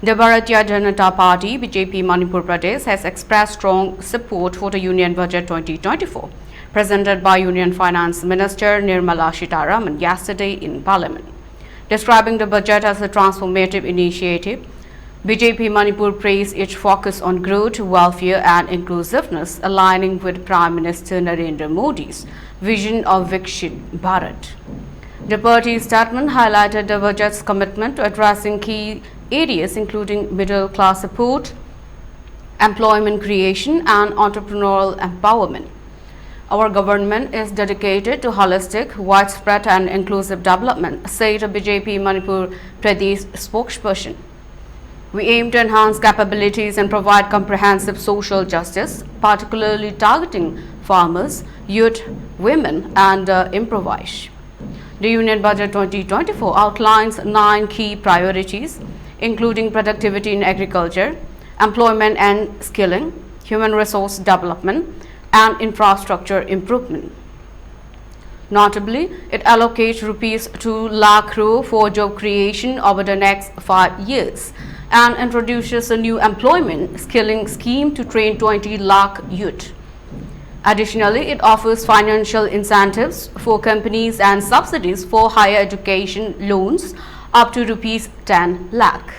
The Bharatiya Janata Party BJP Manipur Pradesh has expressed strong support for the Union Budget 2024, presented by Union Finance Minister Nirmala Sitharaman yesterday in Parliament. Describing the budget as a transformative initiative, BJP Manipur praised its focus on growth, welfare and inclusiveness, aligning with Prime Minister Narendra Modi's vision of Viksit Bharat. The party's statement highlighted the budget's commitment to addressing key areas including middle-class support, employment creation and entrepreneurial empowerment. Our government is dedicated to holistic, widespread and inclusive development, said a BJP Manipur Pradesh spokesperson. We aim to enhance capabilities and provide comprehensive social justice, particularly targeting farmers, youth, women and impoverished. The Union Budget 2024 outlines 9 key priorities, including productivity in agriculture, employment and skilling, human resource development, and infrastructure improvement. Notably, it allocates Rs 2 lakh crore for job creation over the next 5 years and introduces a new employment skilling scheme to train 20 lakh youth. Additionally, it offers financial incentives for companies and subsidies for higher education loans up to Rs 10 lakh.